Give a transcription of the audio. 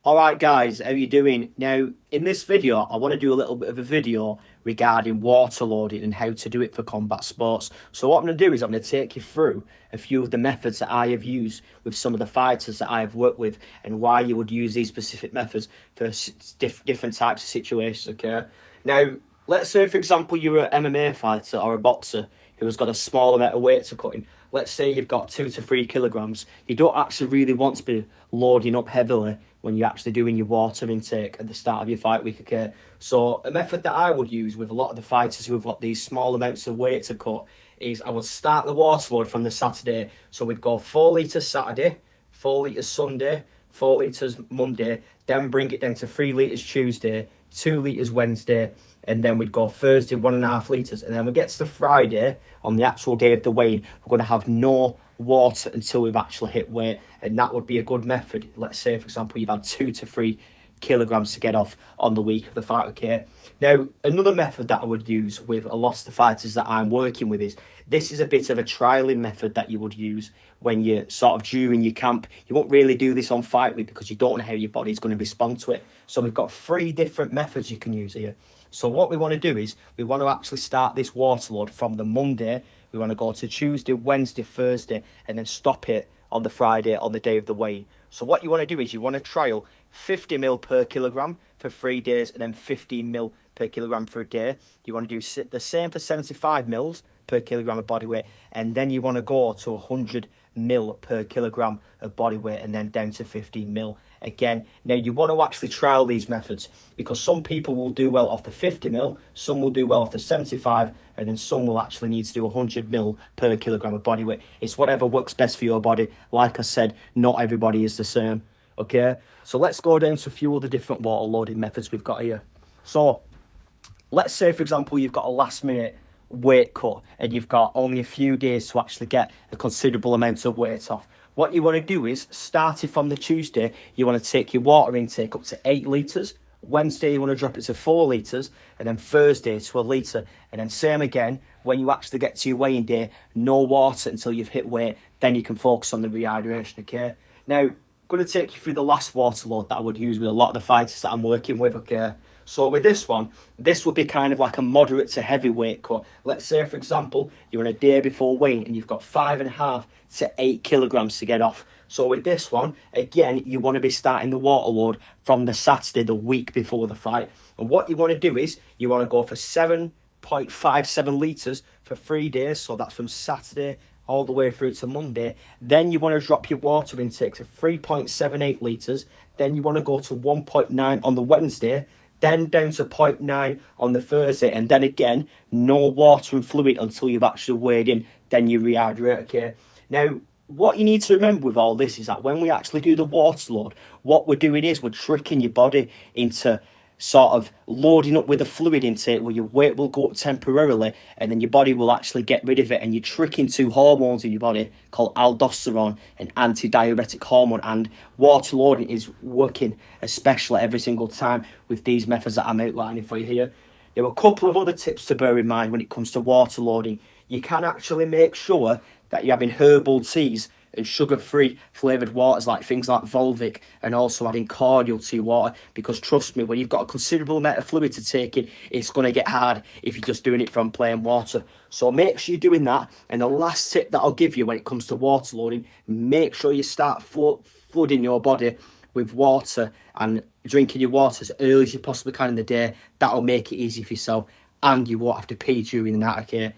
Alright guys, how you doing? Now, in this video, I want to do a little bit of a video regarding water loading and how to do it for combat sports. So what I'm going to do is I'm going to take you through a few of the methods that I have used with some of the fighters that I have worked with and why you would use these specific methods for different types of situations, okay? Now, let's say, for example, you're an MMA fighter or a boxer who has got a small amount of weight to cut in. Let's say you've got 2 to 3 kilograms. You don't actually really want to be loading up heavily when you're actually doing your water intake at the start of your fight week, okay? So a method that I would use with a lot of the fighters who have got these small amounts of weight to cut is I would start the water load from the Saturday. So we'd go 4 litres Saturday, 4 litres Sunday, 4 litres Monday, then bring it down to 3 litres Tuesday, 2 litres Wednesday, and then we'd go Thursday 1.5 litres, and then we get to the Friday on the actual day of the weigh, we're going to have no water until we've actually hit weight, and that would be a good method. Let's say, for example, you've had 2 to 3 kilograms to get off on the week of the fight, okay? Now, another method that I would use with a lot of the fighters that I'm working with is, this is a bit of a trialing method that you would use when you're sort of during your camp. You won't really do this on fight week because you don't know how your body's going to respond to it. So we've got 3 different methods you can use here. So what we want to do is, we want to actually start this water load from the Monday. We want to go to Tuesday, Wednesday, Thursday, and then stop it on the Friday, on the day of the weigh. So what you want to do is you want to trial 50 mil per kilogram for 3 days and then 15 mil per kilogram for a day. You want to do the same for 75 mils per kilogram of body weight, and then you want to go to 100 mil per kilogram of body weight and then down to 15 mil again. Now you want to actually trial these methods because some people will do well off the 50 mil, some will do well off the 75, and then some will actually need to do 100 mil per kilogram of body weight. It's whatever works best for your body. Like I said, not everybody is the same, okay? So let's go down to a few other different water loading methods we've got here. So let's say, for example, you've got a last minute weight cut and you've got only a few days to actually get a considerable amount of weight off. What you want to do is, starting from the Tuesday, you want to take your water intake up to 8 litres. Wednesday, you want to drop it to 4 litres, and then Thursday to 1 litre. And then same again, when you actually get to your weighing day, no water until you've hit weight, then you can focus on the rehydration, okay? Now, I'm going to take you through the last water load that I would use with a lot of the fighters that I'm working with, okay? So with this one, this would be kind of like a moderate to heavy weight cut. Let's say, for example, you're on a day before weight and you've got 5.5 to 8 kilograms to get off. So with this one, again, you want to be starting the water load from the Saturday, the week before the fight. And what you want to do is, you want to go for 7.57 litres for 3 days. So that's from Saturday all the way through to Monday. Then you want to drop your water intake to 3.78 litres. Then you want to go to 1.9 on the Wednesday, then down to 0.9 on the Thursday, and then again, no water and fluid until you've actually weighed in, then you rehydrate, okay? Now, what you need to remember with all this is that when we actually do the water load, what we're doing is we're tricking your body into sort of loading up with a fluid intake where your weight will go up temporarily and then your body will actually get rid of it, and you're tricking 2 hormones in your body called aldosterone and anti-diuretic hormone, and water loading is working especially every single time with these methods that I'm outlining for you here. There are a couple of other tips to bear in mind when it comes to water loading. You can actually make sure that you're having herbal teas and sugar-free flavoured waters, like things like Volvic, and also adding cordial to your water, because trust me, when you've got a considerable amount of fluid to take in, it's going to get hard if you're just doing it from plain water. So make sure you're doing that. And the last tip that I'll give you when it comes to water loading, make sure you start flooding your body with water and drinking your water as early as you possibly can in the day. That'll make it easy for yourself, and you won't have to pee during the night, okay?